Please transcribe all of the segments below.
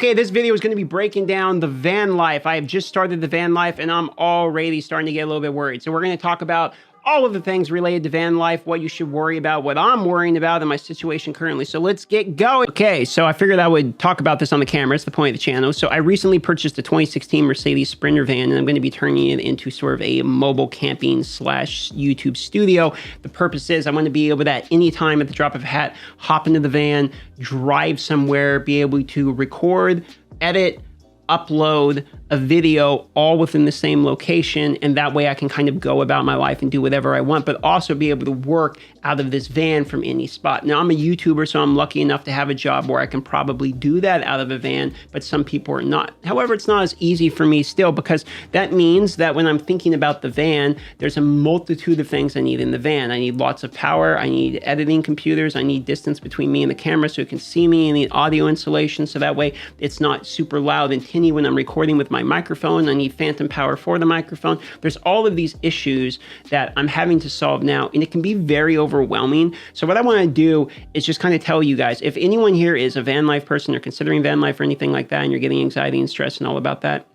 Okay, this video is going to be breaking down the van life. I have just started the van life and I'm already starting to get a little bit worried. So we're going to talk about all of the things related to van life, what you should worry about, what I'm worrying about in my situation currently. So let's get going. Okay, so I figured I would talk about this on the camera. It's the point of the channel. So I recently purchased a 2016 Mercedes Sprinter van, and I'm going to be turning it into sort of a mobile camping / YouTube studio. The purpose is I want to be able to, at any time at the drop of a hat, hop into the van, drive somewhere, be able to record, edit, upload a video all within the same location, and that way I can kind of go about my life and do whatever I want, but also be able to work out of this van from any spot. Now, I'm a YouTuber, so I'm lucky enough to have a job where I can probably do that out of a van, but some people are not. However, it's not as easy for me still, because that means that when I'm thinking about the van, there's a multitude of things I need in the van. I need lots of power, I need editing computers, I need distance between me and the camera so it can see me, I need audio insulation so that way it's not super loud and tinny when I'm recording with my microphone. I need phantom power for the microphone. There's all of these issues that I'm having to solve now, and it can be very overwhelming. So what I want to do is just kind of tell you guys, if anyone here is a van life person or considering van life or anything like that, and you're getting anxiety and stress and all about that,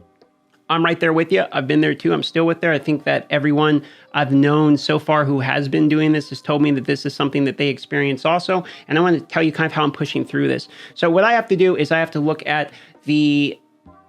I'm right there with you. I've been there too. I'm still with there. I think that everyone I've known so far who has been doing this has told me that this is something that they experience also. And I want to tell you kind of how I'm pushing through this. So what I have to do is I have to look at the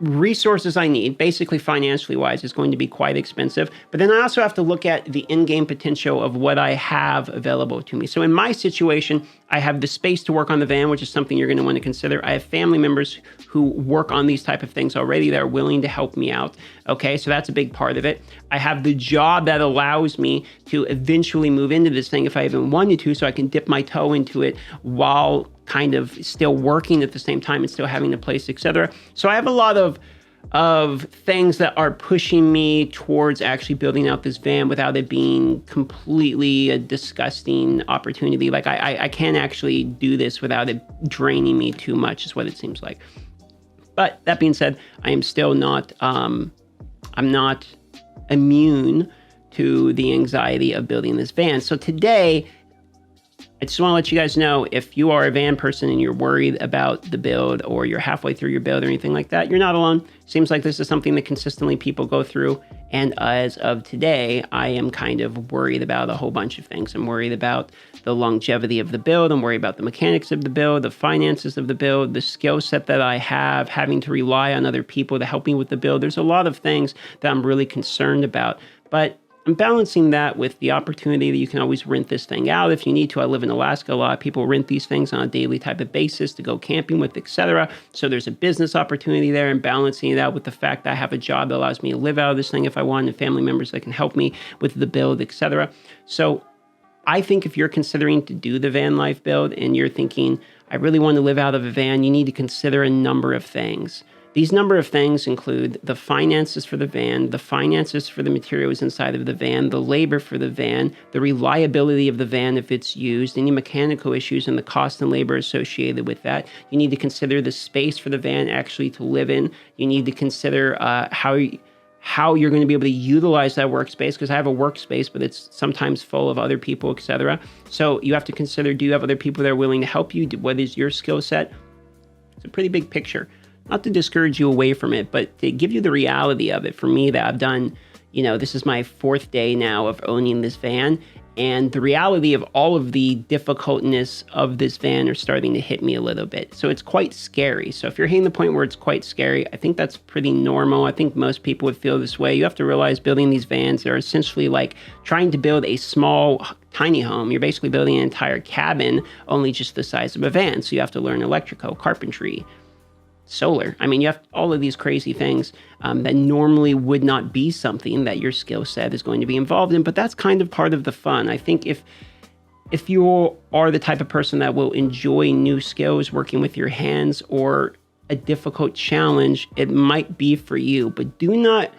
resources I need, basically financially wise, is going to be quite expensive. But then I also have to look at the in-game potential of what I have available to me. So in my situation, I have the space to work on the van, which is something you're going to want to consider. I have family members who work on these type of things already that are willing to help me out. Okay, so that's a big part of it. I have the job that allows me to eventually move into this thing if I even wanted to, so I can dip my toe into it while kind of still working at the same time and still having a place, etc. So I have a lot of things that are pushing me towards actually building out this van without it being completely a disgusting opportunity. Like I can't actually do this without it draining me too much, is what it seems like. But that being said, I am still not, I'm not immune to the anxiety of building this van. So today, I just want to let you guys know, if you are a van person and you're worried about the build, or you're halfway through your build or anything like that, you're not alone. Seems like this is something that consistently people go through. And as of today, I am kind of worried about a whole bunch of things. I'm worried about the longevity of the build. I'm worried about the mechanics of the build, the finances of the build, the skill set that I have, having to rely on other people to help me with the build. There's a lot of things that I'm really concerned about. But I'm balancing that with the opportunity that you can always rent this thing out if you need to. I live in Alaska. A lot of people rent these things on a daily type of basis to go camping with, etc. So there's a business opportunity there, and balancing it out with the fact that I have a job that allows me to live out of this thing if I want, and family members that can help me with the build, etc. So I think if you're considering to do the van life build and you're thinking, I really want to live out of a van, you need to consider a number of things. These number of things include the finances for the van, the finances for the materials inside of the van, the labor for the van, the reliability of the van if it's used, any mechanical issues, and the cost and labor associated with that. You need to consider the space for the van actually to live in. You need to consider how you're going to be able to utilize that workspace, because I have a workspace, but it's sometimes full of other people, etc. So you have to consider, do you have other people that are willing to help you? What is your skill set? It's a pretty big picture. Not to discourage you away from it, but to give you the reality of it. For me, that I've done, this is my 4th day now of owning this van, and the reality of all of the difficultness of this van are starting to hit me a little bit. So it's quite scary. So if you're hitting the point where it's quite scary, I think that's pretty normal. I think most people would feel this way. You have to realize building these vans are essentially like trying to build a small, tiny home. You're basically building an entire cabin, only just the size of a van. So you have to learn electrical, carpentry, solar. I mean, you have all of these crazy things that normally would not be something that your skill set is going to be involved in, but that's kind of part of the fun. I think if you are the type of person that will enjoy new skills, working with your hands, or a difficult challenge, it might be for you. But do not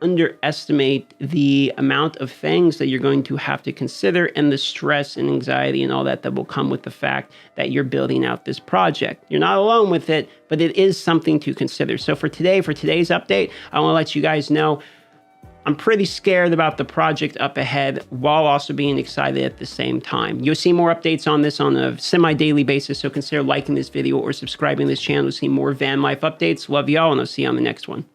underestimate the amount of things that you're going to have to consider, and the stress and anxiety and all that will come with the fact that you're building out this project. You're not alone with it, but it is something to consider. So for today's update, I want to let you guys know I'm pretty scared about the project up ahead while also being excited at the same time. You'll see more updates on this on a semi-daily basis, so consider liking this video or subscribing to this channel to see more van life updates. Love y'all, and I'll see you on the next one.